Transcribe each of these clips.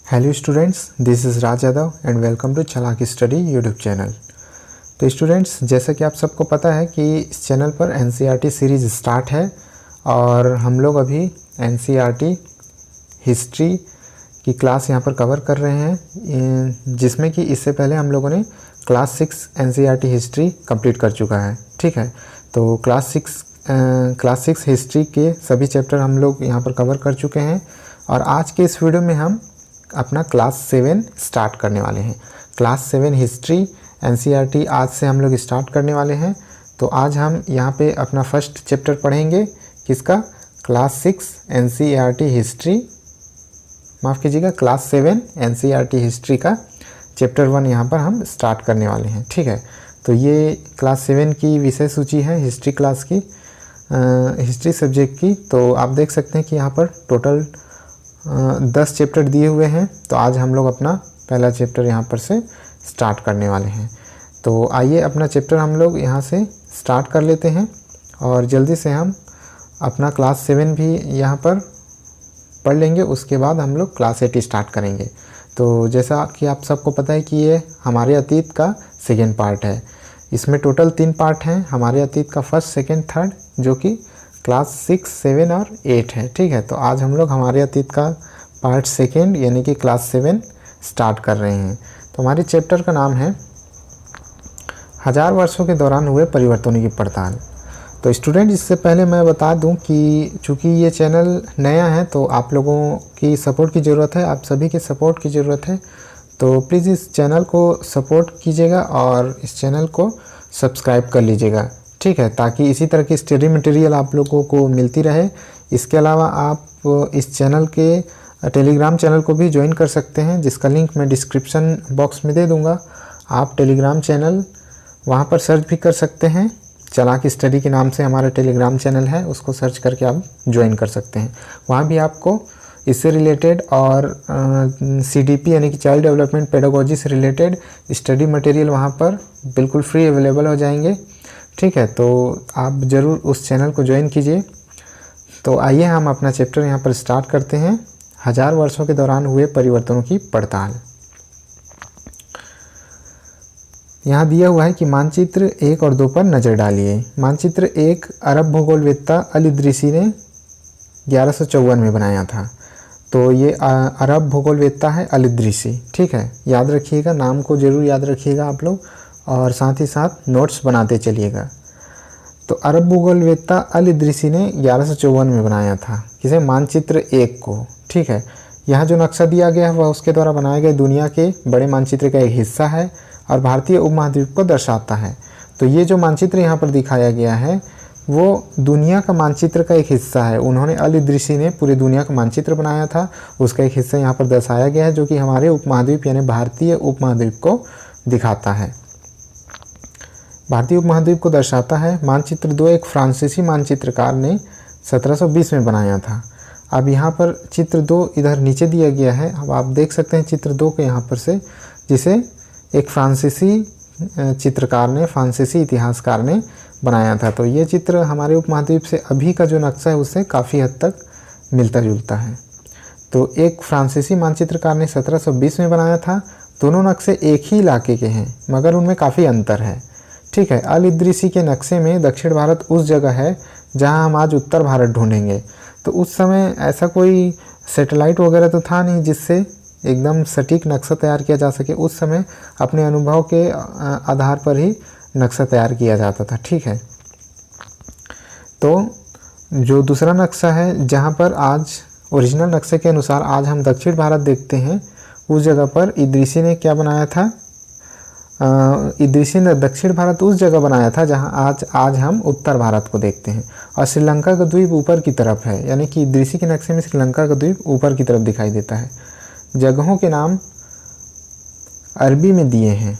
Hello students, this is Raj Yadav and welcome to Chalaki study YouTube channel. तो students, जैसा कि आप सबको पता है कि इस चैनल पर एनसीईआरटी सीरीज़ स्टार्ट है और हम लोग अभी एनसीईआरटी हिस्ट्री की क्लास यहाँ पर कवर कर रहे हैं, जिसमें कि इससे पहले हम लोगों ने क्लास 6 एनसीईआरटी हिस्ट्री कंप्लीट कर चुका है। ठीक है, तो क्लास 6 हिस्ट्री के सभी चैप्टर हम लोग यहाँ पर कवर कर चुके हैं और आज के इस वीडियो में हम अपना क्लास 7 स्टार्ट करने वाले हैं। क्लास 7 हिस्ट्री एनसीईआरटी आज से हम लोग स्टार्ट करने वाले हैं। तो आज हम यहाँ पे अपना फर्स्ट चैप्टर पढ़ेंगे, किसका? क्लास 6 एनसीईआरटी हिस्ट्री, माफ़ कीजिएगा, क्लास 7 एनसीईआरटी हिस्ट्री का चैप्टर 1 यहाँ पर हम स्टार्ट करने वाले हैं। ठीक है, तो ये क्लास 7 की विषय सूची है हिस्ट्री क्लास की, हिस्ट्री सब्जेक्ट की। तो आप देख सकते हैं कि यहाँ पर टोटल 10 चैप्टर दिए हुए हैं। तो आज हम लोग अपना पहला चैप्टर यहाँ पर से स्टार्ट करने वाले हैं। तो आइए अपना चैप्टर हम लोग यहाँ से स्टार्ट कर लेते हैं और जल्दी से हम अपना क्लास 7 भी यहाँ पर पढ़ लेंगे। उसके बाद हम लोग क्लास 8 स्टार्ट करेंगे। तो जैसा कि आप सबको पता है कि ये हमारे अतीत का सेकेंड पार्ट है। इसमें टोटल 3 पार्ट हैं, हमारे अतीत का फर्स्ट, सेकेंड, थर्ड, जो कि क्लास 6, 7 और 8 है। ठीक है, तो आज हम लोग हमारे अतीत का पार्ट सेकेंड यानी कि क्लास 7 स्टार्ट कर रहे हैं। तो हमारे चैप्टर का नाम है 1000 वर्षों के दौरान हुए परिवर्तनों की पड़ताल। तो स्टूडेंट, इससे पहले मैं बता दूं कि चूँकि ये चैनल नया है तो आप लोगों की सपोर्ट की ज़रूरत है, आप सभी के सपोर्ट की ज़रूरत है। तो प्लीज़ इस चैनल को सपोर्ट कीजिएगा और इस चैनल को सब्सक्राइब कर लीजिएगा। ठीक है, ताकि इसी तरह की स्टडी मटेरियल आप लोगों को मिलती रहे। इसके अलावा आप इस चैनल के टेलीग्राम चैनल को भी ज्वाइन कर सकते हैं, जिसका लिंक मैं डिस्क्रिप्शन बॉक्स में दे दूंगा। आप टेलीग्राम चैनल वहां पर सर्च भी कर सकते हैं, चालाकी स्टडी के नाम से हमारा टेलीग्राम चैनल है, उसको सर्च करके आप ज्वाइन कर सकते हैं। वहाँ भी आपको इससे रिलेटेड और CDP यानी कि चाइल्ड डेवलपमेंट पेडागोजी से रिलेटेड स्टडी मटेरियल वहाँ पर बिल्कुल फ्री अवेलेबल हो जाएंगे। ठीक है, तो आप ज़रूर उस चैनल को ज्वाइन कीजिए। तो आइए हम अपना चैप्टर यहाँ पर स्टार्ट करते हैं, 1000 वर्षों के दौरान हुए परिवर्तनों की पड़ताल। यहाँ दिया हुआ है कि मानचित्र 1 और 2 पर नज़र डालिए। मानचित्र 1 अरब भूगोलवेत्ता अल इदरीसी ने 1154 में बनाया था। तो ये अरब भूगोलवेत्ता है अल इदरीसी। ठीक है, याद रखिएगा, नाम को ज़रूर याद रखिएगा आप लोग और साथ ही साथ नोट्स बनाते चलिएगा। तो अरब भूगोलवेत्ता अल इदरीसी ने 1154 में बनाया था, किसे? मानचित्र 1 को। ठीक है, यहाँ जो नक्शा दिया गया है वह उसके द्वारा बनाए गए दुनिया के बड़े मानचित्र का एक हिस्सा है और भारतीय उपमहाद्वीप को दर्शाता है। तो ये जो मानचित्र यहाँ पर दिखाया गया है वो दुनिया का मानचित्र का एक हिस्सा है। उन्होंने अल इदरीसी ने पूरी दुनिया का मानचित्र बनाया था, उसका एक हिस्सा यहाँ पर दर्शाया गया है, जो कि हमारे उपमहाद्वीप यानी भारतीय उपमहाद्वीप को दिखाता है, भारतीय उपमहाद्वीप को दर्शाता है। मानचित्र 2 एक फ्रांसीसी मानचित्रकार ने 1720 में बनाया था। अब यहाँ पर चित्र 2 इधर नीचे दिया गया है, अब आप देख सकते हैं चित्र 2 को यहाँ पर से, जिसे एक फ्रांसीसी चित्रकार ने, फ्रांसीसी इतिहासकार ने बनाया था। तो ये चित्र हमारे उपमहाद्वीप से अभी का जो नक्शा है उससे काफ़ी हद तक मिलता जुलता है। तो एक फ्रांसीसी मानचित्रकार ने 1720 में बनाया था। दोनों नक्शे एक ही इलाके के हैं मगर उनमें काफ़ी अंतर है। ठीक है, अल इदरीसी के नक्शे में दक्षिण भारत उस जगह है जहां हम आज उत्तर भारत ढूंढेंगे। तो उस समय ऐसा कोई सैटेलाइट वगैरह तो था नहीं जिससे एकदम सटीक नक्शा तैयार किया जा सके। उस समय अपने अनुभव के आधार पर ही नक्शा तैयार किया जाता था। ठीक है, तो जो दूसरा नक्शा है जहां पर आज ओरिजिनल नक्शे के अनुसार आज हम दक्षिण भारत देखते हैं, उस जगह पर इदरीसी ने क्या बनाया था? इदरीसी ने दक्षिण भारत उस जगह बनाया था जहां आज हम उत्तर भारत को देखते हैं और श्रीलंका का द्वीप ऊपर की तरफ है, यानी कि इदरीसी के नक्शे में श्रीलंका का द्वीप ऊपर की तरफ दिखाई देता है। जगहों के नाम अरबी में दिए हैं,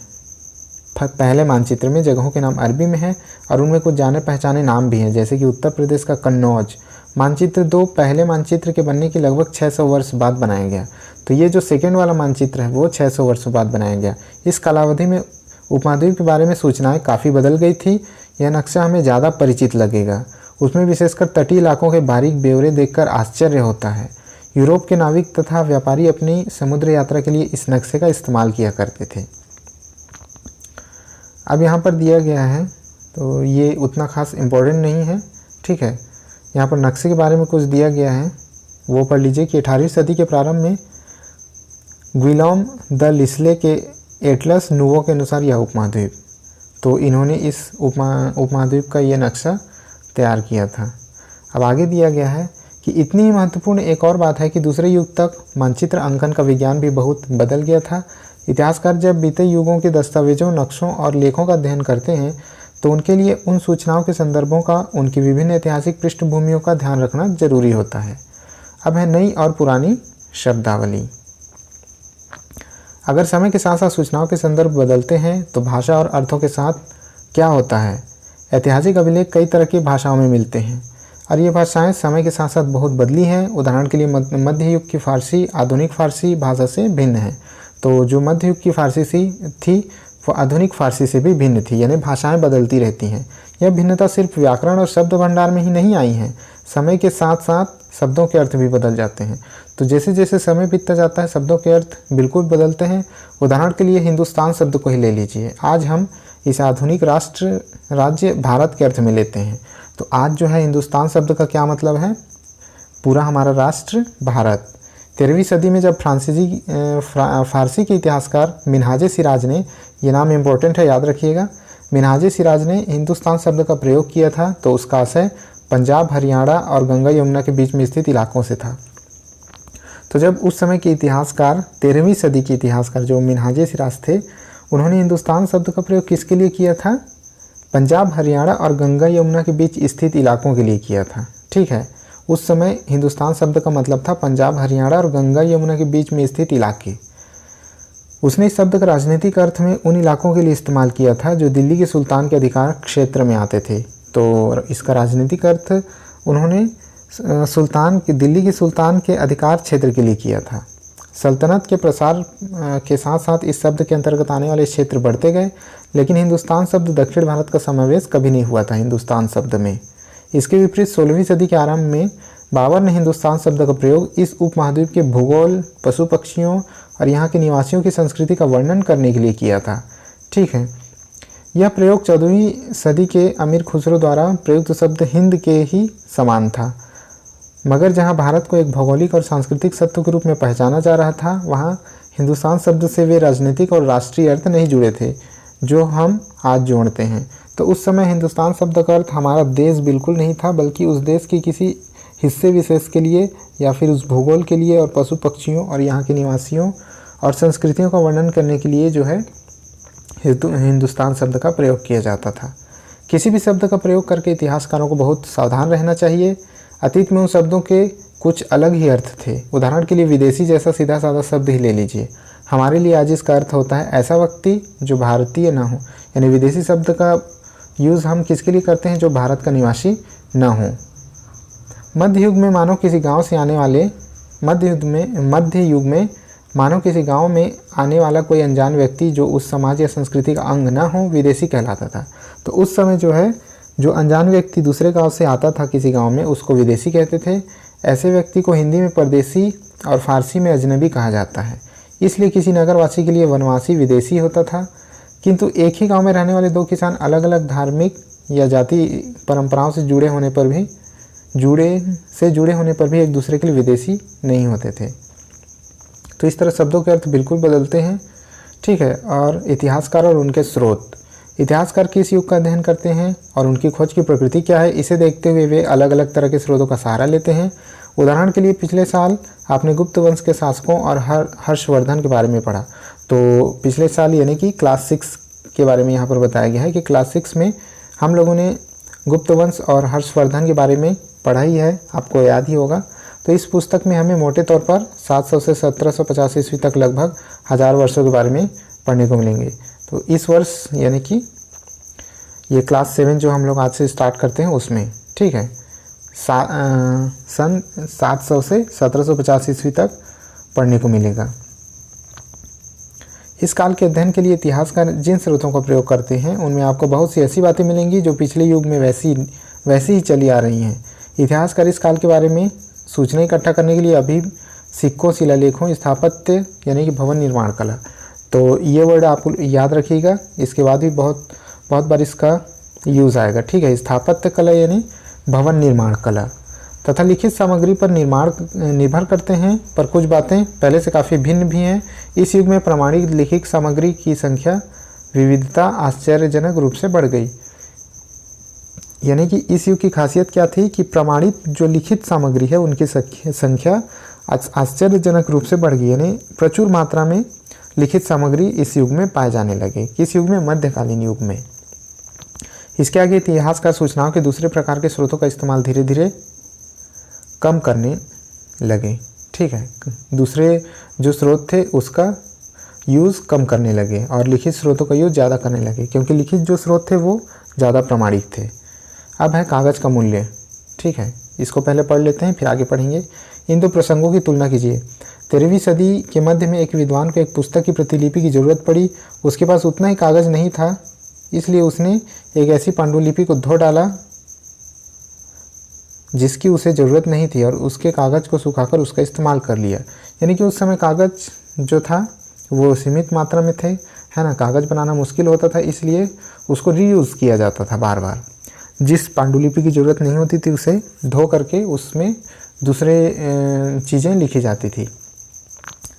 पहले मानचित्र में जगहों के नाम अरबी में है और उनमें कुछ जाने पहचाने नाम भी हैं, जैसे कि उत्तर प्रदेश का कन्नौज। मानचित्र 2 पहले मानचित्र के बनने के लगभग 600 वर्ष बाद बनाया गया। तो ये जो सेकेंड वाला मानचित्र है वो 600 वर्षों बाद बनाया गया। इस कालावधि में उपमहाद्वीप के बारे में सूचनाएं काफ़ी बदल गई थी। यह नक्शा हमें ज़्यादा परिचित लगेगा। उसमें विशेषकर तटीय इलाकों के बारीक ब्यौरे देखकर आश्चर्य होता है। यूरोप के नाविक तथा व्यापारी अपनी समुद्र यात्रा के लिए इस नक्शे का इस्तेमाल किया करते थे। अब यहाँ पर दिया गया है, तो ये उतना खास इम्पोर्टेंट नहीं है, ठीक है। यहाँ पर नक्शे के बारे में कुछ दिया गया है, वो पढ़ लीजिए कि 18वीं सदी के प्रारंभ में गिलॉम द लिस्ले के एटलस नूवो के अनुसार यह उपमहाद्वीप, तो इन्होंने इस उपमहाद्वीप का ये नक्शा तैयार किया था। अब आगे दिया गया है कि इतनी ही महत्वपूर्ण एक और बात है कि दूसरे युग तक मानचित्र अंकन का विज्ञान भी बहुत बदल गया था। इतिहासकार जब बीते युगों के दस्तावेजों, नक्शों और लेखों का अध्ययन करते हैं तो उनके लिए उन सूचनाओं के संदर्भों का, उनकी विभिन्न ऐतिहासिक पृष्ठभूमियों का ध्यान रखना जरूरी होता है। अब है नई और पुरानी शब्दावली। अगर समय के साथ साथ सूचनाओं के संदर्भ बदलते हैं तो भाषा और अर्थों के साथ क्या होता है। ऐतिहासिक अभिलेख कई तरह की भाषाओं में मिलते हैं और ये भाषाएं समय के साथ साथ बहुत बदली हैं। उदाहरण के लिए मध्य युग की फारसी आधुनिक फारसी भाषा से भिन्न है। तो जो मध्य युग की फारसी थी वो आधुनिक फारसी से भी भिन्न थी, यानी भाषाएं बदलती रहती हैं। यह भिन्नता सिर्फ व्याकरण और शब्द भंडार में ही नहीं आई है, समय के साथ साथ शब्दों के अर्थ भी बदल जाते हैं। तो जैसे जैसे समय बीतता जाता है शब्दों के अर्थ बिल्कुल बदलते हैं। उदाहरण के लिए हिंदुस्तान शब्द को ही ले लीजिए। आज हम इस आधुनिक राष्ट्र राज्य भारत के अर्थ में लेते हैं। तो आज जो है हिंदुस्तान शब्द का क्या मतलब है, पूरा हमारा राष्ट्र भारत। 13वीं सदी में जब फारसी के इतिहासकार मिनहाज सिराज ने, ये नाम इम्पोर्टेंट है याद रखिएगा, मिनहाज सिराज ने हिंदुस्तान शब्द का प्रयोग किया था तो उसका आशय पंजाब, हरियाणा और गंगा यमुना के बीच में स्थित इलाकों से था। तो जब उस समय के इतिहासकार 13वीं सदी के इतिहासकार जो मिनहाज सिराज थे, उन्होंने हिंदुस्तान शब्द का प्रयोग किसके लिए किया था, पंजाब, हरियाणा और गंगा यमुना के बीच स्थित इलाकों के लिए किया था, ठीक है। उस समय हिंदुस्तान शब्द का मतलब था पंजाब, हरियाणा और गंगा यमुना के बीच में स्थित इलाके। उसने इस शब्द का राजनीतिक अर्थ में उन इलाकों के लिए इस्तेमाल किया था जो दिल्ली के सुल्तान के अधिकार क्षेत्र में आते थे। तो इसका राजनीतिक अर्थ उन्होंने दिल्ली के सुल्तान के अधिकार क्षेत्र के लिए किया था। सल्तनत के प्रसार के साथ साथ इस शब्द के अंतर्गत आने वाले क्षेत्र बढ़ते गए, लेकिन हिंदुस्तान शब्द दक्षिण भारत का समावेश कभी नहीं हुआ था हिंदुस्तान शब्द में। इसके विपरीत 16वीं सदी के आरंभ में बाबर ने हिंदुस्तान शब्द का प्रयोग इस उपमहाद्वीप के भूगोल, पशु पक्षियों और यहाँ के निवासियों की संस्कृति का वर्णन करने के लिए किया था, ठीक है। यह प्रयोग 14वीं सदी के अमीर खुसरो द्वारा प्रयुक्त शब्द हिंद के ही समान था, मगर जहाँ भारत को एक भौगोलिक और सांस्कृतिक सत्व के रूप में पहचाना जा रहा था, वहाँ हिंदुस्तान शब्द से वे राजनीतिक और राष्ट्रीय अर्थ नहीं जुड़े थे जो हम आज जोड़ते हैं। तो उस समय हिंदुस्तान शब्द का अर्थ हमारा देश बिल्कुल नहीं था, बल्कि उस देश के किसी हिस्से विशेष के लिए या फिर उस भूगोल के लिए और पशु पक्षियों और यहाँ के निवासियों और संस्कृतियों का वर्णन करने के लिए जो है हिंदुस्तान शब्द का प्रयोग किया जाता था। किसी भी शब्द का प्रयोग करके इतिहासकारों को बहुत सावधान रहना चाहिए। अतीत में उन शब्दों के कुछ अलग ही अर्थ थे। उदाहरण के लिए विदेशी जैसा सीधा साधा शब्द ही ले लीजिए। हमारे लिए आज इसका अर्थ होता है ऐसा व्यक्ति जो भारतीय ना हो, यानी विदेशी शब्द का यूज़ हम किसके लिए करते हैं, जो भारत का निवासी ना हो। मध्य युग में मानो किसी गांव से आने वाले मध्य युग में मानो किसी गांव में आने वाला कोई अनजान व्यक्ति जो उस समाज या संस्कृति का अंग ना हो, विदेशी कहलाता था। तो उस समय जो है जो अनजान व्यक्ति दूसरे गांव से आता था किसी गांव में, उसको विदेशी कहते थे। ऐसे व्यक्ति को हिंदी में परदेसी और फारसी में अजनबी कहा जाता है। इसलिए किसी नगरवासी के लिए वनवासी विदेशी होता था। किंतु एक ही गांव में रहने वाले दो किसान अलग अलग धार्मिक या जाति परंपराओं से जुड़े होने पर भी एक दूसरे के लिए विदेशी नहीं होते थे। तो इस तरह शब्दों के अर्थ बिल्कुल बदलते हैं, ठीक है। और इतिहासकार और उनके स्रोत, इतिहासकार किस युग का अध्ययन करते हैं और उनकी खोज की प्रकृति क्या है, इसे देखते हुए वे अलग अलग तरह के स्रोतों का सहारा लेते हैं। उदाहरण के लिए पिछले साल आपने गुप्त वंश के शासकों और हर्षवर्धन के बारे में पढ़ा। तो पिछले साल यानी कि क्लास 6 के बारे में यहाँ पर बताया गया है कि क्लास 6 में हम लोगों ने गुप्त वंश और हर्षवर्धन के बारे में पढ़ा ही है, आपको याद ही होगा। तो इस पुस्तक में हमें मोटे तौर पर 700 से 1750 ईस्वी तक लगभग 1000 वर्षों के बारे में पढ़ने को मिलेंगे। तो इस वर्ष यानी कि ये क्लास 7 जो हम लोग आज से स्टार्ट करते हैं उसमें, ठीक है, सन 700 से 1750 ईस्वी तक पढ़ने को मिलेगा। इस काल के अध्ययन के लिए इतिहासकार जिन स्रोतों का प्रयोग करते हैं उनमें आपको बहुत सी ऐसी बातें मिलेंगी जो पिछले युग में वैसी ही चली आ रही हैं। इतिहासकार इस काल के बारे में सूचना इकट्ठा करने के लिए सिक्कों, शिलालेखों, स्थापत्य यानी कि भवन निर्माण कला। तो ये वर्ड आप याद रखिएगा, इसके बाद भी बहुत बार इसका यूज़ आएगा, ठीक है। स्थापत्य कला यानी भवन निर्माण कला। तथा लिखित सामग्री पर निर्भर करते हैं, पर कुछ बातें पहले से काफ़ी भिन्न भी हैं। इस युग में प्रमाणिक लिखित सामग्री की संख्या विविधता आश्चर्यजनक रूप से बढ़ गई। यानी कि इस युग की खासियत क्या थी कि प्रमाणित जो लिखित सामग्री है उनकी संख्या आश्चर्यजनक रूप से बढ़ गई, यानी प्रचुर मात्रा में लिखित सामग्री इस युग में पाए जाने लगे। किस युग में? मध्यकालीन युग में। इसके आगे इतिहासकार सूचनाओं के दूसरे प्रकार के स्रोतों का इस्तेमाल धीरे धीरे कम करने लगे, ठीक है। दूसरे जो स्रोत थे उसका यूज़ कम करने लगे और लिखित स्रोतों का यूज़ ज़्यादा करने लगे, क्योंकि लिखित जो स्रोत थे वो ज़्यादा प्रामाणिक थे। अब है कागज़ का मूल्य, ठीक है। इसको पहले पढ़ लेते हैं, फिर आगे पढ़ेंगे। इन दो प्रसंगों की तुलना कीजिए। 13वीं सदी के मध्य में एक विद्वान को एक पुस्तक की प्रतिलिपि की ज़रूरत पड़ी। उसके पास उतना ही कागज़ नहीं था, इसलिए उसने एक ऐसी पांडुलिपि को धो डाला जिसकी उसे ज़रूरत नहीं थी और उसके कागज़ को सुखाकर उसका इस्तेमाल कर लिया। यानी कि उस समय कागज़ जो था वो सीमित मात्रा में थे, है ना। कागज़ बनाना मुश्किल होता था, इसलिए उसको रीयूज़ किया जाता था बार बार। जिस पांडुलिपि की ज़रूरत नहीं होती थी उसे धो करके उसमें दूसरे चीज़ें लिखी जाती थी।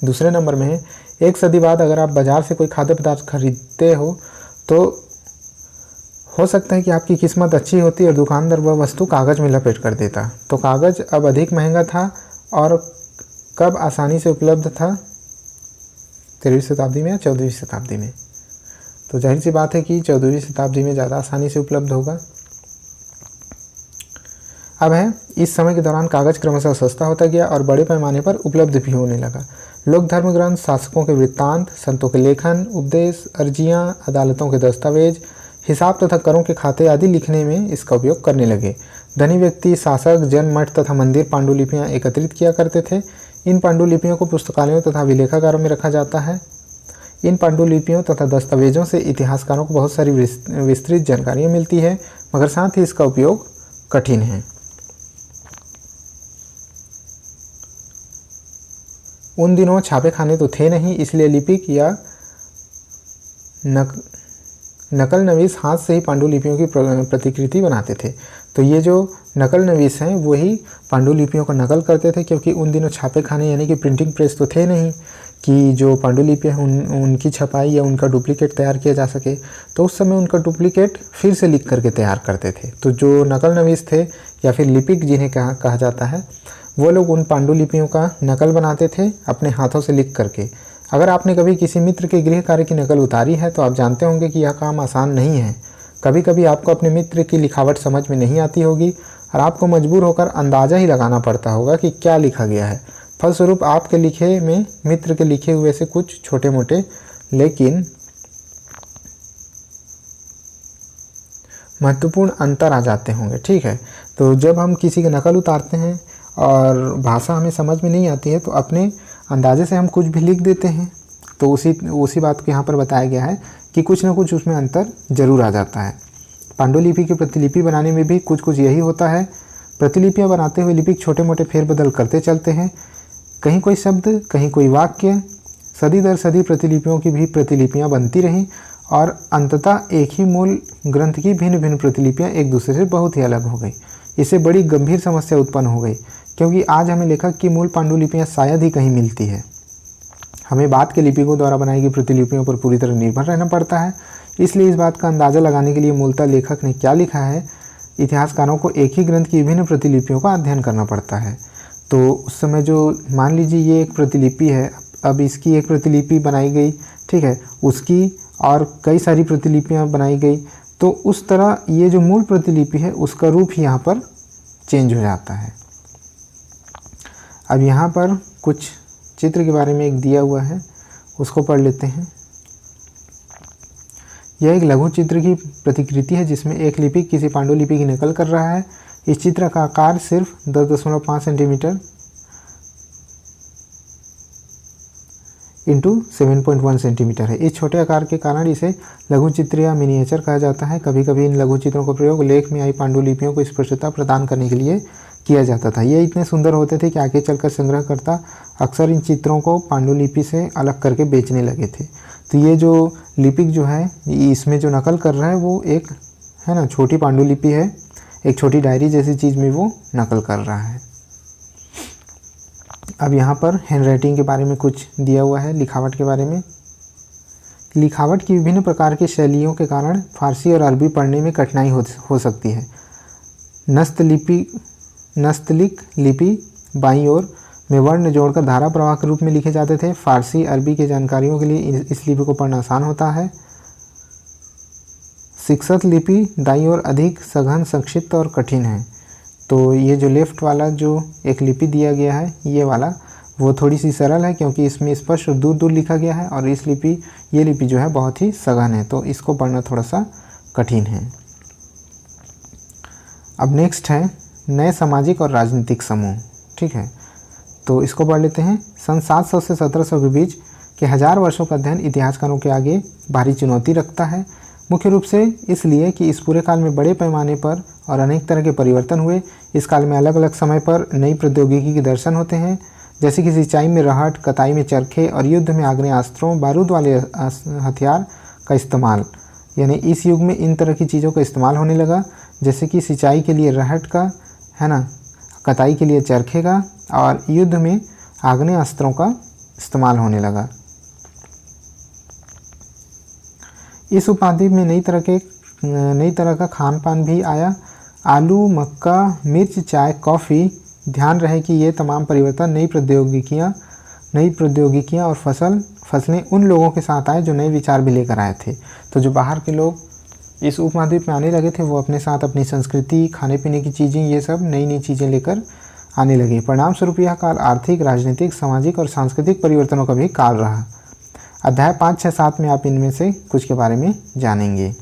दूसरे नंबर में है, एक सदी बाद अगर आप बाज़ार से कोई खाद्य पदार्थ खरीदते हो तो हो सकता है कि आपकी किस्मत अच्छी होती और दुकानदार वह वस्तु कागज़ में लपेट कर देता। तो कागज़ अब अधिक महंगा था और कब आसानी से उपलब्ध था? 13वीं शताब्दी में या 14वीं शताब्दी में? तो जाहिर सी बात है कि 14वीं शताब्दी में ज़्यादा आसानी से उपलब्ध होगा। अब है, इस समय के दौरान कागज़ क्रमशः सस्ता होता गया और बड़े पैमाने पर उपलब्ध भी होने लगा। लोग धर्म ग्रंथ, शासकों के वृत्तांत, संतों के लेखन, उपदेश, अर्जियाँ, अदालतों के दस्तावेज, हिसाब तथा करों के खाते आदि लिखने में इसका उपयोग करने लगे। धनी व्यक्ति, शासक, जन, मठ तथा मंदिर पांडुलिपियाँ एकत्रित किया करते थे। इन पांडुलिपियों को पुस्तकालयों तथा विलेखागारों में रखा जाता है। इन पांडुलिपियों तथा दस्तावेजों से इतिहासकारों को बहुत सारी विस्तृत जानकारियाँ मिलती है, मगर साथ ही इसका उपयोग कठिन है। उन दिनों छापे खाने तो थे नहीं, इसलिए लिपिक या नकल नवीस हाथ से ही पांडुलिपियों की प्रतिकृति बनाते थे। तो ये जो नकल नवीस हैं वही पांडुलिपियों का नकल करते थे, क्योंकि उन दिनों छापे खाने यानी कि प्रिंटिंग प्रेस तो थे नहीं कि जो पांडुलिपियाँ उनकी छपाई या उनका डुप्लीकेट तैयार किया जा सके। तो उस समय उनका डुप्लीकेट फिर से लिख करके तैयार करते थे। तो जो नकल नवीस थे या फिर लिपिक जिन्हें कहा जाता है, वो लोग उन पांडुलिपियों का नकल बनाते थे अपने हाथों से लिख करके। अगर आपने कभी किसी मित्र के गृह कार्य की नकल उतारी है तो आप जानते होंगे कि यह काम आसान नहीं है। कभी कभी आपको अपने मित्र की लिखावट समझ में नहीं आती होगी और आपको मजबूर होकर अंदाज़ा ही लगाना पड़ता होगा कि क्या लिखा गया है। फलस्वरूप आपके लिखे में मित्र के लिखे हुए से कुछ छोटे मोटे लेकिन महत्वपूर्ण अंतर आ जाते होंगे, ठीक है। तो जब हम किसी की नकल उतारते हैं और भाषा हमें समझ में नहीं आती है तो अपने अंदाजे से हम कुछ भी लिख देते हैं। तो उसी बात को यहाँ पर बताया गया है कि कुछ ना कुछ उसमें अंतर जरूर आ जाता है। पांडुलिपि की प्रतिलिपि बनाने में भी कुछ यही होता है। प्रतिलिपियाँ बनाते हुए लिपिक छोटे मोटे फेरबदल करते चलते हैं, कहीं कोई शब्द, कहीं कोई वाक्य। सदी दर सदी प्रतिलिपियों की भी प्रतिलिपियाँ बनती रहीं और अंततः एक ही मूल ग्रंथ की भिन्न भिन्न प्रतिलिपियाँ एक दूसरे से बहुत ही अलग हो गई। इससे बड़ी गंभीर समस्या उत्पन्न हो गई, क्योंकि आज हमें लेखक की मूल पांडुलिपियाँ शायद ही कहीं मिलती है। हमें बाद के लिपिकों द्वारा बनाई गई प्रतिलिपियों पर पूरी तरह निर्भर रहना पड़ता है। इसलिए इस बात का अंदाज़ा लगाने के लिए मूलतः लेखक ने क्या लिखा है, इतिहासकारों को एक ही ग्रंथ की विभिन्न प्रतिलिपियों का अध्ययन करना पड़ता है। तो उस समय जो मान लीजिए ये एक प्रतिलिपि है, अब इसकी एक प्रतिलिपि बनाई गई, ठीक है, उसकी और कई सारी प्रतिलिपियाँ बनाई गई, तो उस तरह ये जो मूल प्रतिलिपि है उसका रूप ही यहाँ पर चेंज हो जाता है। अब यहाँ पर कुछ चित्र के बारे में एक दिया हुआ है, उसको पढ़ लेते हैं। यह एक लघु चित्र की प्रतिकृति है जिसमें एक लिपिक किसी पांडुलिपि की नकल कर रहा है। इस चित्र का आकार सिर्फ 10.5 सेंटीमीटर इंटू 7.1 सेंटीमीटर है। इस छोटे आकार के कारण इसे लघु चित्र या मिनिएचर कहा जाता है। कभी कभी इन लघु चित्रों का प्रयोग लेख में आई पांडुलिपियों को स्पष्टता प्रदान करने के लिए किया जाता था। ये इतने सुंदर होते थे कि आगे चलकर संग्रहकर्ता अक्सर इन चित्रों को पांडुलिपि से अलग करके बेचने लगे थे। तो ये जो लिपिक जो है इसमें जो नकल कर रहा है वो एक है ना छोटी पांडुलिपि है, एक छोटी डायरी जैसी चीज़ में वो नकल कर रहा है। अब यहाँ पर हैंडराइटिंग के बारे में कुछ दिया हुआ है, लिखावट के बारे में। लिखावट की विभिन्न प्रकार की शैलियों के कारण फारसी और अरबी पढ़ने में कठिनाई हो सकती है। नस्तलिक लिपि बाईं ओर में वर्ण जोड़कर धारा प्रवाह के रूप में लिखे जाते थे। फारसी अरबी के जानकारियों के लिए इस लिपि को पढ़ना आसान होता है। शिक्षत लिपि दाईं ओर अधिक सघन, संक्षिप्त और कठिन है। तो ये जो लेफ्ट वाला जो एक लिपि दिया गया है ये वाला वो थोड़ी सी सरल है क्योंकि इसमें स्पष्ट और दूर दूर लिखा गया है, और ये लिपि जो है बहुत ही सघन है, तो इसको पढ़ना थोड़ा सा कठिन है। अब नेक्स्ट है नए सामाजिक और राजनीतिक समूह। ठीक है, तो इसको पढ़ लेते हैं। सन 700 से 1700 के बीच के 1000 वर्षों का अध्ययन इतिहासकारों के आगे भारी चुनौती रखता है, मुख्य रूप से इसलिए कि इस पूरे काल में बड़े पैमाने पर और अनेक तरह के परिवर्तन हुए। इस काल में अलग अलग समय पर नई प्रौद्योगिकी के दर्शन होते हैं, जैसे कि सिंचाई में रहट, कताई में चरखे और युद्ध में आग्नेयास्त्रों, बारूद वाले हथियार का इस्तेमाल। यानी इस युग में इन तरह की चीज़ों का इस्तेमाल होने लगा, जैसे कि सिंचाई के लिए रहट का है ना, कताई के लिए चरखे का, और युद्ध में आग्नेयास्त्रों का इस्तेमाल होने लगा। इस उपमहाद्वीप में नई तरह का खान पान भी आया। आलू, मक्का, मिर्च, चाय, कॉफ़ी। ध्यान रहे कि ये तमाम परिवर्तन नई प्रौद्योगिकियाँ और फसलें उन लोगों के साथ आए जो नए विचार भी लेकर आए थे। तो जो बाहर के लोग इस उपमहाद्वीप में आने लगे थे वो अपने साथ अपनी संस्कृति, खाने पीने की चीज़ें, ये सब नई नई चीज़ें लेकर आने लगे। परिणाम स्वरूप यह काल आर्थिक, राजनीतिक, सामाजिक और सांस्कृतिक परिवर्तनों का भी काल रहा। अध्याय 5, 6, 7 में आप इनमें से कुछ के बारे में जानेंगे।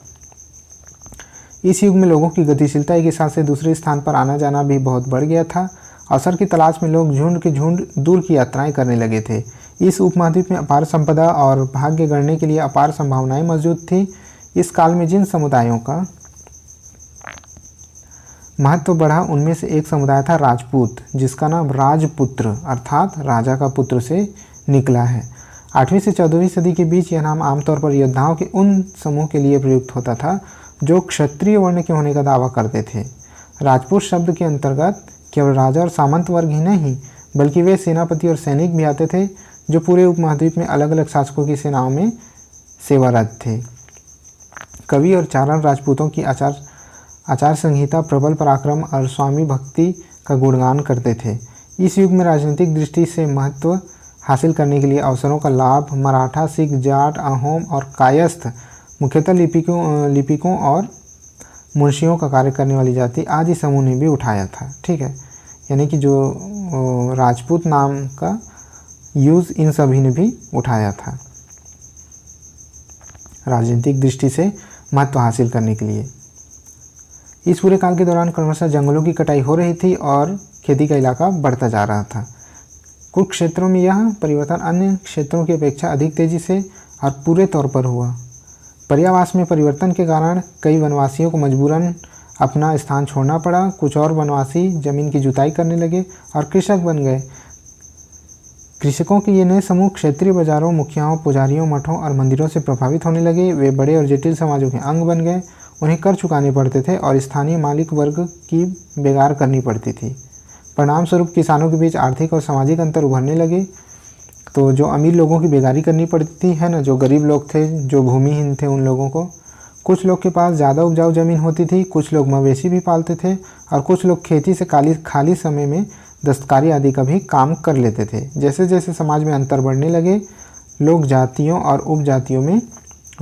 इस युग में लोगों की गतिशीलता एक स्थान से दूसरे स्थान पर आना जाना भी बहुत बढ़ गया था। अवसर की तलाश में लोग झुंड के झुंड दूर की यात्राएं करने लगे थे। इस उपमहाद्वीप में अपार संपदा और भाग्य गणने के लिए अपार संभावनाएं मौजूद थी। इस काल में जिन समुदायों का महत्व बढ़ा उनमें से एक समुदाय था राजपूत, जिसका नाम राजपुत्र अर्थात राजा का पुत्र से निकला है। 8वीं से 14वीं सदी के बीच यह नाम आमतौर पर योद्धाओं के उन समूह के लिए प्रयुक्त होता था जो क्षत्रिय वर्ण के होने का दावा करते थे। राजपूत शब्द के अंतर्गत केवल राजा और सामंत वर्ग ही नहीं बल्कि वे सेनापति और सैनिक भी आते थे जो पूरे उपमहाद्वीप में अलग अलग शासकों की सेनाओं में सेवारत थे। कवि और चारण राजपूतों की आचार संहिता, प्रबल पराक्रम और स्वामी भक्ति का गुणगान करते थे। इस युग में राजनीतिक दृष्टि से महत्व हासिल करने के लिए अवसरों का लाभ मराठा, सिख, जाट, अहोम और कायस्थ मुख्यतः लिपिकों और मुंशियों का कार्य करने वाली जाति आदि समूह ने भी उठाया था। ठीक है, यानी कि जो राजपूत नाम का यूज़ इन सभी ने भी उठाया था राजनीतिक दृष्टि से महत्व हासिल करने के लिए। इस पूरे काल के दौरान क्रमशः जंगलों की कटाई हो रही थी और खेती का इलाका बढ़ता जा रहा था। कुछ क्षेत्रों में यह परिवर्तन अन्य क्षेत्रों की अपेक्षा अधिक तेज़ी से और पूरे तौर पर हुआ। पर्यावास में परिवर्तन के कारण कई वनवासियों को मजबूरन अपना स्थान छोड़ना पड़ा। कुछ और वनवासी जमीन की जुताई करने लगे और कृषक बन गए। कृषकों के ये नए समूह क्षेत्रीय बाजारों, मुखियाओं, पुजारियों, मठों और मंदिरों से प्रभावित होने लगे। वे बड़े और जटिल समाजों के अंग बन गए। उन्हें कर चुकाने पड़ते थे और स्थानीय मालिक वर्ग की बेगार करनी पड़ती थी। परिणाम स्वरूप किसानों के बीच आर्थिक और सामाजिक अंतर उभरने लगे। तो जो अमीर लोगों की बेगारी करनी पड़ती है ना, जो गरीब लोग थे, जो भूमिहीन थे, उन लोगों को, कुछ लोग के पास ज़्यादा उपजाऊ ज़मीन होती थी, कुछ लोग मवेशी भी पालते थे और कुछ लोग खेती से खाली समय में दस्तकारी आदि का भी काम कर लेते थे। जैसे जैसे समाज में अंतर बढ़ने लगे, लोग जातियों और उपजातियों में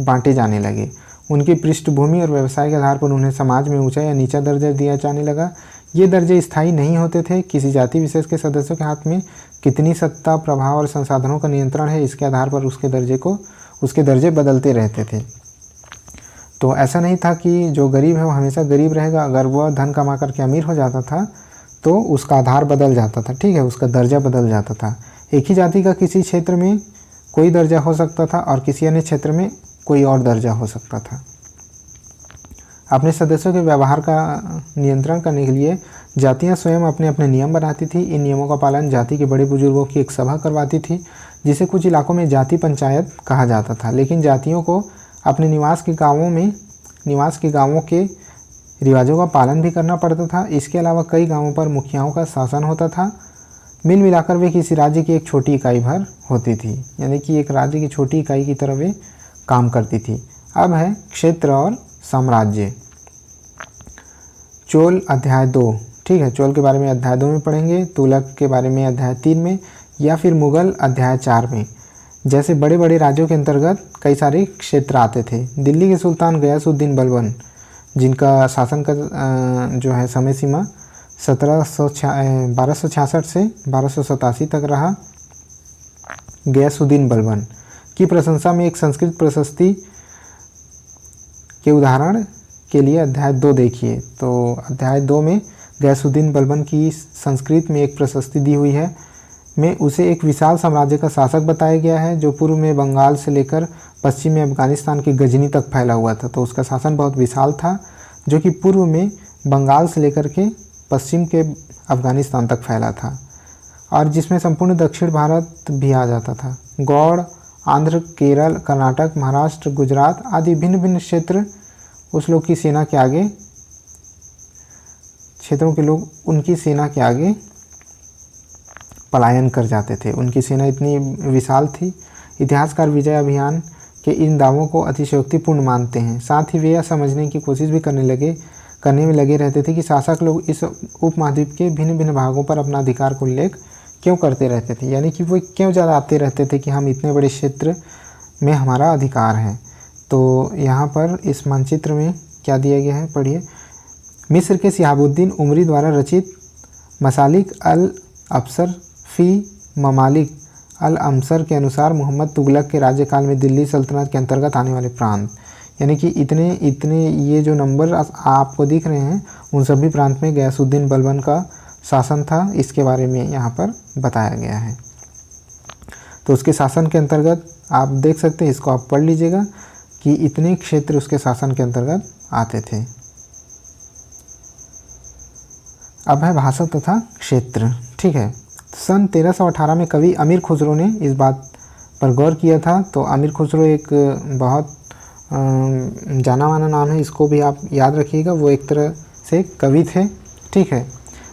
बांटे जाने लगे। उनकी पृष्ठभूमि और व्यवसाय के आधार पर उन्हें समाज में ऊंचा या नीचा दर्जा दिया जाने लगा। ये दर्जे स्थायी नहीं होते थे। किसी जाति विशेष के सदस्यों के हाथ में कितनी सत्ता, प्रभाव और संसाधनों का नियंत्रण है, इसके आधार पर उसके दर्जे बदलते रहते थे। तो ऐसा नहीं था कि जो गरीब है वो हमेशा गरीब रहेगा। अगर वह धन कमा करके अमीर हो जाता था तो उसका आधार बदल जाता था, ठीक है, उसका दर्जा बदल जाता था। एक ही जाति का किसी क्षेत्र में कोई दर्जा हो सकता था और किसी अन्य क्षेत्र में कोई और दर्जा हो सकता था। अपने सदस्यों के व्यवहार का नियंत्रण करने के लिए जातियां स्वयं अपने अपने नियम बनाती थी। इन नियमों का पालन जाति के बड़े बुजुर्गों की एक सभा करवाती थी, जिसे कुछ इलाकों में जाति पंचायत कहा जाता था। लेकिन जातियों को अपने निवास के गाँवों के रिवाजों का पालन भी करना पड़ता था। इसके अलावा कई गाँवों पर मुखियाओं का शासन होता था। मिल मिलाकर वे किसी राज्य की एक छोटी इकाई भर होती थी, यानी कि एक राज्य की छोटी इकाई की तरह वे काम करती थी। अब है क्षेत्र और साम्राज्य। चोल अध्याय 2, ठीक है, चोल के बारे में अध्याय 2 में पढ़ेंगे, तुगलक के बारे में अध्याय 3 में, या फिर मुगल अध्याय 4 में। जैसे बड़े बड़े राज्यों के अंतर्गत कई सारे क्षेत्र आते थे। दिल्ली के सुल्तान गयासुद्दीन बलबन, जिनका शासन का जो है समय सीमा 1266 से 1287 तक रहा। गयासुद्दीन बलबन की प्रशंसा में एक संस्कृत प्रशस्ति के उदाहरण के लिए अध्याय 2 देखिए। तो अध्याय 2 में गयासुद्दीन बलबन की संस्कृत में एक प्रशस्ति दी हुई है। में उसे एक विशाल साम्राज्य का शासक बताया गया है, जो पूर्व में बंगाल से लेकर पश्चिम में अफगानिस्तान की गजनी तक फैला हुआ था। तो उसका शासन बहुत विशाल था, जो कि पूर्व में बंगाल से लेकर के पश्चिम के अफगानिस्तान तक फैला था, और जिसमें संपूर्ण दक्षिण भारत भी आ जाता था। गौड़, आंध्र, केरल, कर्नाटक, महाराष्ट्र, गुजरात आदि भिन्न भिन्न क्षेत्र उस लोग की सेना के आगे, क्षेत्रों के लोग उनकी सेना के आगे पलायन कर जाते थे। उनकी सेना इतनी विशाल थी। इतिहासकार विजय अभियान के इन दावों को अतिशयोक्तिपूर्ण मानते हैं। साथ ही वे यह समझने की कोशिश भी करने में लगे रहते थे कि शासक लोग इस उपमहाद्वीप के भिन्न भिन्न भागों पर अपना अधिकार को उल्लेख क्यों करते रहते थे, यानी कि वो क्यों ज़्यादा आते रहते थे कि हम इतने बड़े क्षेत्र में हमारा अधिकार है। तो यहाँ पर इस मानचित्र में क्या दिया गया है, पढ़िए। मिस्र के शिहाबुद्दीन उमरी द्वारा रचित मसालिक अल अफसर फ़ी ममालिक अल अमसर के अनुसार मोहम्मद तुगलक के राज्यकाल में दिल्ली सल्तनत के अंतर्गत आने वाले प्रांत, यानी कि इतने ये जो नंबर आपको दिख रहे हैं, उन सभी प्रांत में गयासुद्दीन बलबन का शासन था। इसके बारे में यहाँ पर बताया गया है। तो उसके शासन के अंतर्गत आप देख सकते हैं, इसको आप पढ़ लीजिएगा कि इतने क्षेत्र उसके शासन के अंतर्गत आते थे। अब है भाषा तथा क्षेत्र, ठीक है। सन 1318 में कवि अमीर खुसरो ने इस बात पर गौर किया था। तो अमीर खुसरो एक बहुत जाना माना नाम है, इसको भी आप याद रखिएगा। वो एक तरह से कवि थे, ठीक है।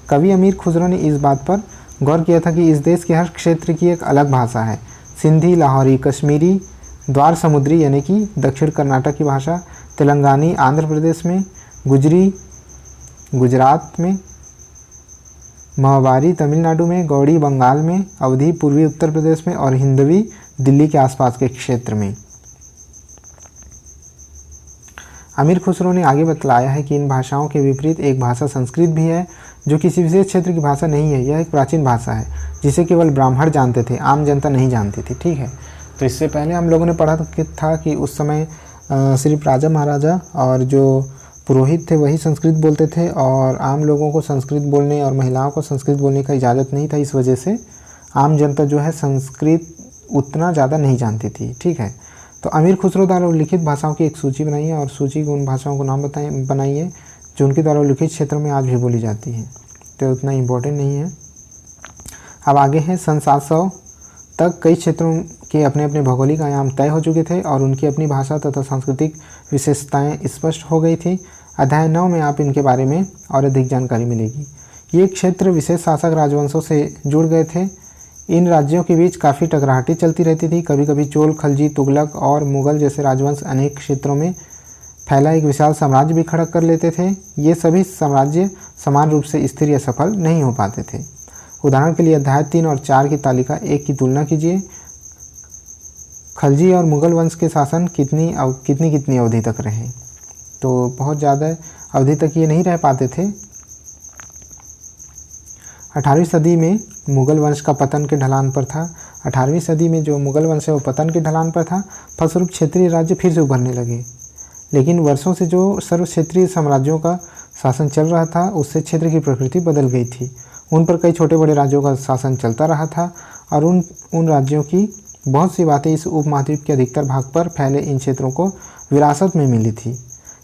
कवि अमीर खुसरो ने इस बात पर गौर किया था कि इस देश के हर क्षेत्र की एक अलग भाषा है। सिंधी, लाहौरी, कश्मीरी, द्वार समुद्री यानी कि दक्षिण कर्नाटक की भाषा, तेलंगानी आंध्र प्रदेश में, गुजरी गुजरात में, मावारी तमिलनाडु में, गौड़ी बंगाल में, अवधी पूर्वी उत्तर प्रदेश में और हिंदवी दिल्ली के आसपास के क्षेत्र में। अमीर खुसरो ने आगे बतलाया है कि इन भाषाओं के विपरीत एक भाषा संस्कृत भी है, जो किसी विशेष क्षेत्र की भाषा नहीं है। यह एक प्राचीन भाषा है जिसे केवल ब्राह्मण जानते थे, आम जनता नहीं जानती थी, ठीक है। तो इससे पहले हम लोगों ने पढ़ा था कि उस समय सिर्फ राजा महाराजा और जो पुरोहित थे वही संस्कृत बोलते थे, और आम लोगों को संस्कृत बोलने और महिलाओं को संस्कृत बोलने का इजाज़त नहीं था। इस वजह से आम जनता जो है संस्कृत उतना ज़्यादा नहीं जानती थी, ठीक है। तो अमीर खुसरो द्वारा लिखित भाषाओं की एक सूची बनाई है, और सूची को उन भाषाओं को नाम बनाई है जो उनके द्वारा लिखित क्षेत्र में आज भी बोली जाती है। तो उतना इम्पोर्टेंट नहीं है। अब आगे है सन 700 तक कई क्षेत्रों के अपने अपने भौगोलिक आयाम तय हो चुके थे और उनकी अपनी भाषा तथा सांस्कृतिक विशेषताएं स्पष्ट हो गई थी। अध्याय 9 में आप इनके बारे में और अधिक जानकारी मिलेगी। ये क्षेत्र विशेष शासक राजवंशों से जुड़ गए थे। इन राज्यों के बीच काफ़ी टकराहटी चलती रहती थी। कभी कभी चोल, खलजी, तुगलक और मुगल जैसे राजवंश अनेक क्षेत्रों में फैला एक विशाल साम्राज्य भी खड़ा कर लेते थे। ये सभी साम्राज्य समान रूप से स्थिर या सफल नहीं हो पाते थे। उदाहरण के लिए अध्याय 3 और 4 की तालिका 1 की तुलना कीजिए। खलजी और मुगल वंश के शासन कितनी अवधि तक रहे, तो बहुत ज़्यादा अवधि तक ये नहीं रह पाते थे। 18वीं सदी में मुगल वंश का पतन के ढलान पर था। 18वीं सदी में जो मुगल वंश है वो पतन के ढलान पर था। फलस्वरूप क्षेत्रीय राज्य फिर से उभरने लगे, लेकिन वर्षों से जो सर्व क्षेत्रीय साम्राज्यों का शासन चल रहा था उससे क्षेत्र की प्रकृति बदल गई थी। उन पर कई छोटे बड़े राज्यों का शासन चलता रहा था और उन राज्यों की बहुत सी बातें इस उपमहाद्वीप के अधिकतर भाग पर फैले इन क्षेत्रों को विरासत में मिली थी।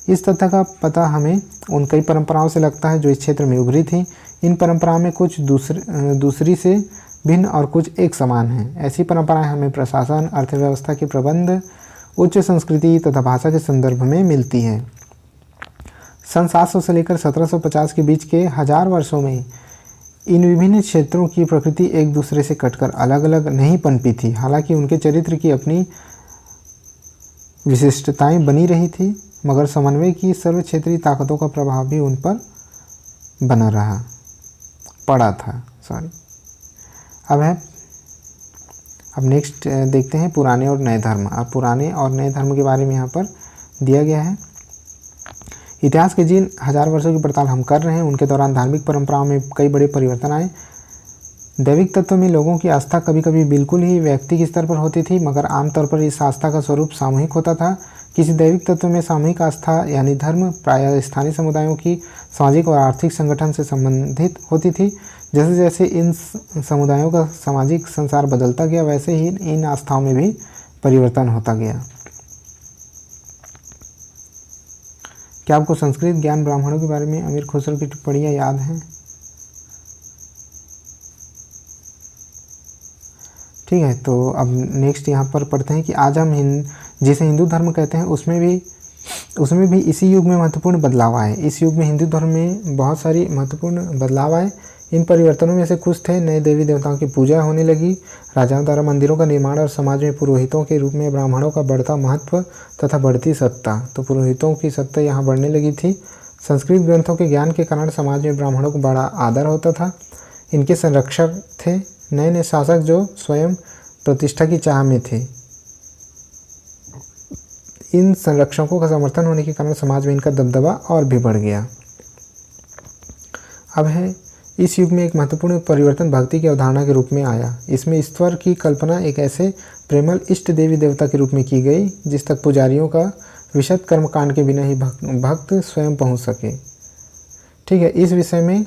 इस तथ्य का पता हमें उन कई परंपराओं से लगता है जो इस क्षेत्र में उभरी थी। इन परंपराओं में कुछ दूसरी से भिन्न और कुछ एक समान हैं। ऐसी परंपराएं हमें प्रशासन, अर्थव्यवस्था के प्रबंध, उच्च संस्कृति तथा भाषा के संदर्भ में मिलती है। सन 700 से लेकर 1750 के बीच के 1000 वर्षों में इन विभिन्न क्षेत्रों की प्रकृति एक दूसरे से कटकर अलग अलग नहीं पनपी थी। हालांकि उनके चरित्र की अपनी विशिष्टताएं बनी रही थी, मगर समन्वय की सर्व क्षेत्रीय ताकतों का प्रभाव भी उन पर बना पड़ा था। अब नेक्स्ट देखते हैं पुराने और नए धर्म। अब पुराने और नए धर्म के बारे में यहाँ पर दिया गया है। इतिहास के जिन 1000 वर्षों की पड़ताल हम कर रहे हैं उनके दौरान धार्मिक परंपराओं में कई बड़े परिवर्तन आए। दैविक तत्व में लोगों की आस्था कभी कभी बिल्कुल ही व्यक्तिगत स्तर पर होती थी, मगर आमतौर पर इस आस्था का स्वरूप सामूहिक होता था। किसी दैविक तत्व में सामूहिक आस्था यानी धर्म प्रायः स्थानीय समुदायों की सामाजिक और आर्थिक संगठन से संबंधित होती थी। जैसे जैसे इन समुदायों का सामाजिक संसार बदलता गया, वैसे ही इन आस्थाओं में भी परिवर्तन होता गया। क्या आपको संस्कृत ज्ञान ब्राह्मणों के बारे में अमीर खुसरो की टिप्पणियाँ याद हैं? ठीक है, तो अब नेक्स्ट यहाँ पर पढ़ते हैं कि आज हम जिसे हिंदू धर्म कहते हैं उसमें भी इसी युग में महत्वपूर्ण बदलाव आए। इस युग में हिंदू धर्म में बहुत सारी महत्वपूर्ण बदलाव आए। इन परिवर्तनों में से कुछ थे, नए देवी देवताओं की पूजा होने लगी, राजाओं द्वारा मंदिरों का निर्माण और समाज में पुरोहितों के रूप में ब्राह्मणों का बढ़ता महत्व तथा बढ़ती सत्ता। तो पुरोहितों की सत्ता यहाँ बढ़ने लगी थी। संस्कृत ग्रंथों के ज्ञान के कारण समाज में ब्राह्मणों को बड़ा आदर होता था। इनके संरक्षक थे नए नए शासक जो स्वयं प्रतिष्ठा की चाह में थे। इन संरक्षकों का समर्थन होने के कारण समाज में इनका दबदबा और भी बढ़ गया। अब है इस युग में एक महत्वपूर्ण परिवर्तन भक्ति की अवधारणा के रूप में आया। इसमें ईश्वर की कल्पना एक ऐसे प्रेमल इष्ट देवी देवता के रूप में की गई जिस तक पुजारियों का विशद कर्मकांड के बिना ही भक्त स्वयं पहुंच सके। ठीक है, इस विषय में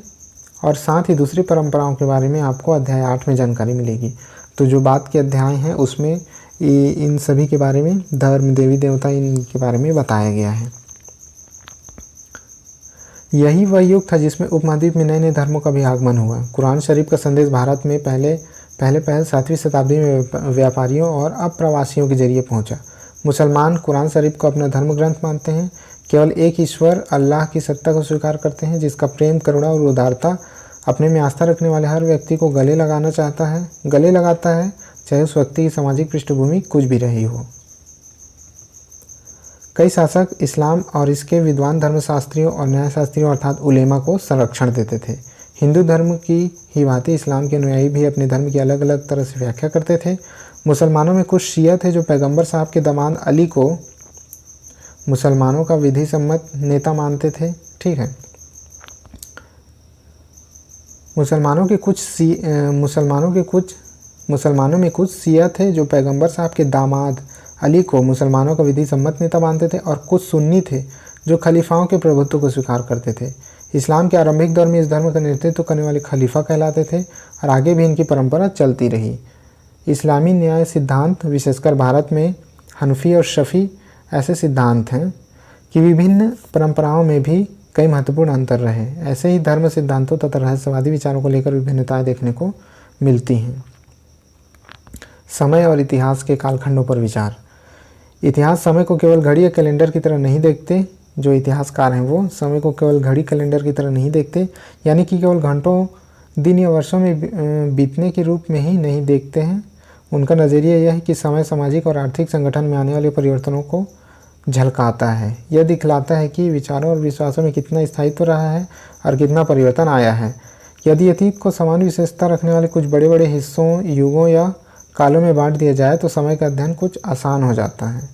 और साथ ही दूसरी परंपराओं के बारे में आपको अध्याय 8 में जानकारी मिलेगी। तो जो बात के अध्याय हैं उसमें इन सभी के बारे में, धर्म, देवी देवता, इनके बारे में बताया गया है। यही वह युग था जिसमें उपमहाद्वीप में नए नए धर्मों का भी आगमन हुआ। कुरान शरीफ का संदेश भारत में पहले 7वीं शताब्दी में व्यापारियों और अप्रवासियों के जरिए पहुंचा। मुसलमान कुरान शरीफ को अपना धर्म ग्रंथ मानते हैं, केवल एक ईश्वर अल्लाह की सत्ता को स्वीकार करते हैं जिसका प्रेम, करुणा और उदारता अपने में आस्था रखने वाले हर व्यक्ति को गले लगाता है, चाहे उस व्यक्ति की सामाजिक पृष्ठभूमि कुछ भी रही हो। कई शासक इस्लाम और इसके विद्वान धर्मशास्त्रियों और न्यायशास्त्रियों अर्थात उलेमा को संरक्षण देते थे। हिंदू धर्म की ही भांति इस्लाम के अनुयायी भी अपने धर्म की अलग अलग तरह से व्याख्या करते थे। मुसलमानों में कुछ शिया थे जो पैगंबर साहब के दामाद अली को मुसलमानों का विधि सम्मत नेता मानते थे। ठीक है, मुसलमानों में कुछ शिया थे जो पैगंबर साहब के दामाद अली को मुसलमानों का विधि सम्मत नेता मानते थे और कुछ सुन्नी थे जो खलीफाओं के प्रभुत्व को स्वीकार करते थे। इस्लाम के आरंभिक दौर में इस धर्म का नेतृत्व करने वाले खलीफा कहलाते थे और आगे भी इनकी परंपरा चलती रही। इस्लामी न्याय सिद्धांत, विशेषकर भारत में हनफी और शफी ऐसे सिद्धांत हैं कि विभिन्न परंपराओं में भी कई महत्वपूर्ण अंतर रहे। ऐसे ही धर्म सिद्धांतों तथा रहस्यवादी विचारों को लेकर विभिन्नताएं देखने को मिलती हैं। समय और इतिहास के कालखंडों पर विचार। इतिहास समय को केवल घड़ी या कैलेंडर की तरह नहीं देखते। जो इतिहासकार हैं वो समय को केवल घड़ी कैलेंडर की तरह नहीं देखते, यानी कि केवल घंटों, दिन या वर्षों में बीतने के रूप में ही नहीं देखते हैं। उनका नज़रिया यह है कि समय सामाजिक और आर्थिक संगठन में आने वाले परिवर्तनों को झलकाता है। यह दिखलाता है कि विचारों और विश्वासों में कितना स्थायित्व रहा है और कितना परिवर्तन आया है। यदि अतीत को समान विशेषता रखने वाले कुछ बड़े बड़े हिस्सों, युगों या कालों में बांट दिया जाए तो समय का अध्ययन कुछ आसान हो जाता है।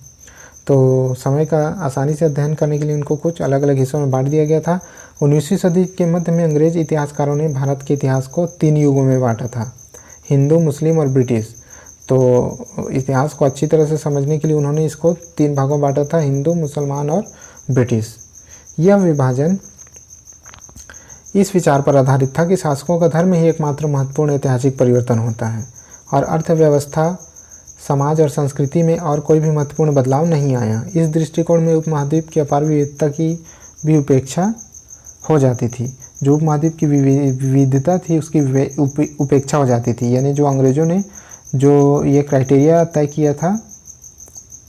तो समय का आसानी से अध्ययन करने के लिए इनको कुछ अलग अलग हिस्सों में बांट दिया गया था। 19वीं सदी के मध्य में अंग्रेज इतिहासकारों ने भारत के इतिहास को 3 युगों में बांटा था, हिंदू, मुस्लिम और ब्रिटिश। तो इतिहास को अच्छी तरह से समझने के लिए उन्होंने इसको 3 भागों में बांटा था, हिंदू, मुसलमान और ब्रिटिश। यह विभाजन इस विचार पर आधारित था कि शासकों का धर्म ही एकमात्र महत्वपूर्ण ऐतिहासिक परिवर्तन होता है और अर्थव्यवस्था समाज और संस्कृति में और कोई भी महत्वपूर्ण बदलाव नहीं आया। इस दृष्टिकोण में उपमहाद्वीप की अपार विविधता की भी उपेक्षा हो जाती थी। जो उपमहाद्वीप की विविधता थी उसकी उपेक्षा हो जाती थी। यानी जो अंग्रेज़ों ने जो ये क्राइटेरिया तय किया था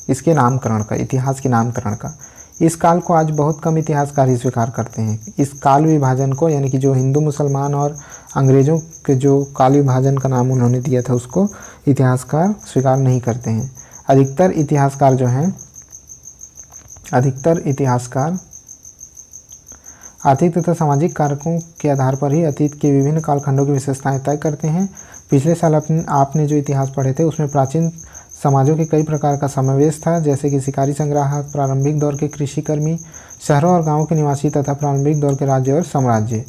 इसके नामकरण का, इतिहास के नामकरण का, इस काल को आज बहुत कम इतिहासकार ही स्वीकार करते हैं। इस काल विभाजन को, यानी कि जो हिंदू मुसलमान और अंग्रेज़ों के जो काल विभाजन का नाम उन्होंने दिया था, उसको इतिहासकार स्वीकार नहीं करते हैं। अधिकतर इतिहासकार आर्थिक तथा सामाजिक कारकों के आधार पर ही अतीत के विभिन्न कालखंडों की विशेषताएं तय करते हैं। पिछले साल आपने जो इतिहास पढ़े थे उसमें प्राचीन समाजों के कई प्रकार का समावेश था, जैसे कि शिकारी संग्राहक, प्रारंभिक दौर के कृषिकर्मी, शहरों और गांवों के निवासी तथा प्रारंभिक दौर के राज्य और साम्राज्य।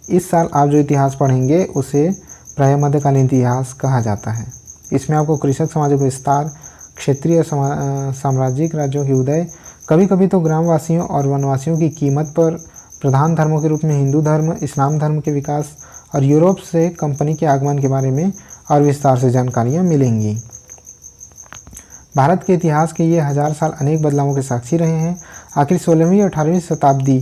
इस साल आप जो इतिहास पढ़ेंगे उसे प्रायः मध्यकालीन इतिहास कहा जाता है। इसमें आपको कृषक समाजों का विस्तार, क्षेत्रीय और साम्राज्यिक राज्यों के उदय, कभी कभी तो ग्रामवासियों और वनवासियों की कीमत पर प्रधान धर्मों के रूप में हिंदू धर्म, इस्लाम धर्म के विकास और यूरोप से कंपनी के आगमन के बारे में और विस्तार से जानकारियाँ मिलेंगी। भारत के इतिहास के ये 1000 साल अनेक बदलावों के साक्षी रहे हैं। आखिर 16वीं और 18वीं शताब्दी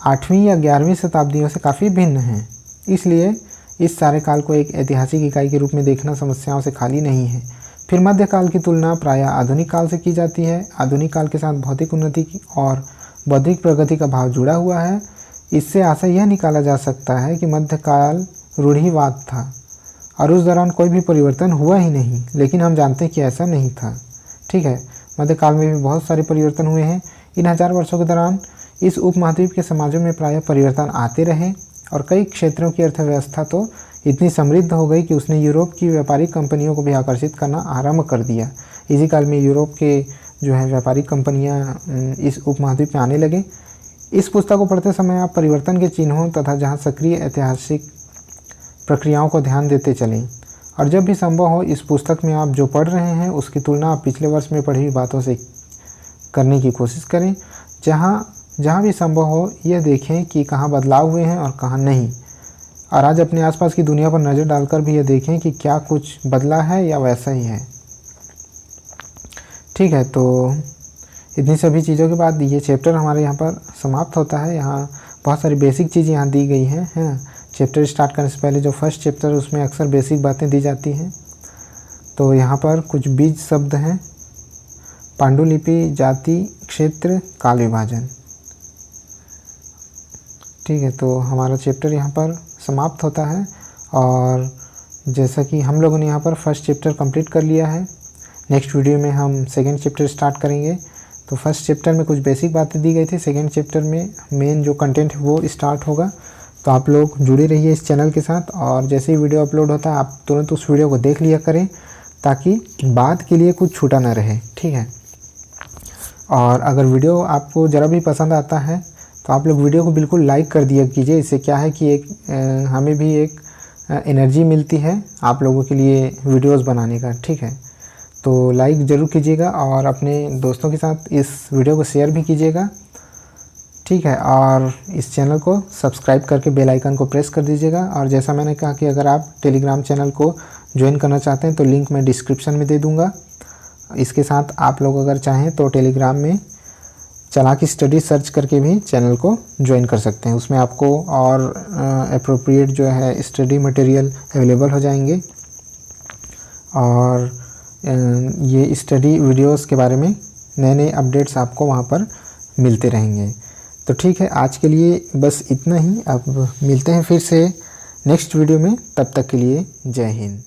8वीं या 11वीं शताब्दियों से काफ़ी भिन्न हैं। इसलिए इस सारे काल को एक ऐतिहासिक इकाई के रूप में देखना समस्याओं से खाली नहीं है। फिर मध्यकाल की तुलना प्रायः आधुनिक काल से की जाती है। आधुनिक काल के साथ भौतिक उन्नति और बौद्धिक प्रगति का भाव जुड़ा हुआ है। इससे आशा यह निकाला जा सकता है कि मध्यकाल रूढ़िवाद था और उस दौरान कोई भी परिवर्तन हुआ ही नहीं, लेकिन हम जानते हैं कि ऐसा नहीं था। ठीक है, मध्यकाल में भी बहुत सारे परिवर्तन हुए हैं। इन 1000 वर्षों के दौरान इस उपमहाद्वीप के समाजों में प्रायः परिवर्तन आते रहे और कई क्षेत्रों की अर्थव्यवस्था तो इतनी समृद्ध हो गई कि उसने यूरोप की व्यापारिक कंपनियों को भी आकर्षित करना आरंभ कर दिया। इसी काल में यूरोप के जो है व्यापारिक कंपनियां इस उपमहाद्वीप में आने लगे। इस पुस्तक को पढ़ते समय आप परिवर्तन के चिन्हों तथा जहाँ सक्रिय ऐतिहासिक प्रक्रियाओं को ध्यान देते चलें, और जब भी संभव हो इस पुस्तक में आप जो पढ़ रहे हैं उसकी तुलना आप पिछले वर्ष में पढ़ी हुई बातों से करने की कोशिश करें। जहाँ भी संभव हो यह देखें कि कहाँ बदलाव हुए हैं और कहाँ नहीं, और आज अपने आसपास की दुनिया पर नज़र डालकर भी यह देखें कि क्या कुछ बदला है या वैसा ही है। ठीक है, तो इतनी सभी चीज़ों के बाद ये चैप्टर हमारे यहाँ पर समाप्त होता है। यहाँ बहुत सारी बेसिक चीज़ें यहाँ दी गई हैं। चैप्टर स्टार्ट करने से पहले जो फर्स्ट चैप्टर है उसमें अक्सर बेसिक बातें दी जाती हैं। तो यहाँ पर कुछ बीज शब्द हैं: पांडुलिपि, जाति, क्षेत्र, काल विभाजन। ठीक है, तो हमारा चैप्टर यहाँ पर समाप्त होता है। और जैसा कि हम लोगों ने यहाँ पर फर्स्ट चैप्टर कंप्लीट कर लिया है, नेक्स्ट वीडियो में हम सेकंड चैप्टर स्टार्ट करेंगे। तो फर्स्ट चैप्टर में कुछ बेसिक बातें दी गई थी, सेकंड चैप्टर में मेन जो कंटेंट है वो स्टार्ट होगा। तो आप लोग जुड़े रहिए इस चैनल के साथ, और जैसे ही वीडियो अपलोड होता है आप तुरंत उस वीडियो को देख लिया करें ताकि बाद के लिए कुछ छूटा ना रहे। ठीक है, और अगर वीडियो आपको ज़रा भी पसंद आता है तो आप लोग वीडियो को बिल्कुल लाइक कर दिया कीजिए। इससे क्या है कि हमें भी एक एनर्जी मिलती है आप लोगों के लिए वीडियोस बनाने का। ठीक है, तो लाइक ज़रूर कीजिएगा और अपने दोस्तों के साथ इस वीडियो को शेयर भी कीजिएगा। ठीक है, और इस चैनल को सब्सक्राइब करके बेल आइकन को प्रेस कर दीजिएगा। और जैसा मैंने कहा कि अगर आप टेलीग्राम चैनल को ज्वाइन करना चाहते हैं तो लिंक मैं डिस्क्रिप्शन में दे दूँगा। इसके साथ आप लोग अगर चाहें तो टेलीग्राम में चालाकी स्टडी सर्च करके भी चैनल को ज्वाइन कर सकते हैं। उसमें आपको और एप्रोप्रिएट जो है स्टडी मटेरियल अवेलेबल हो जाएंगे, और ये स्टडी वीडियोस के बारे में नए नए अपडेट्स आपको वहाँ पर मिलते रहेंगे। तो ठीक है, आज के लिए बस इतना ही। अब मिलते हैं फिर से नेक्स्ट वीडियो में, तब तक के लिए जय हिंद।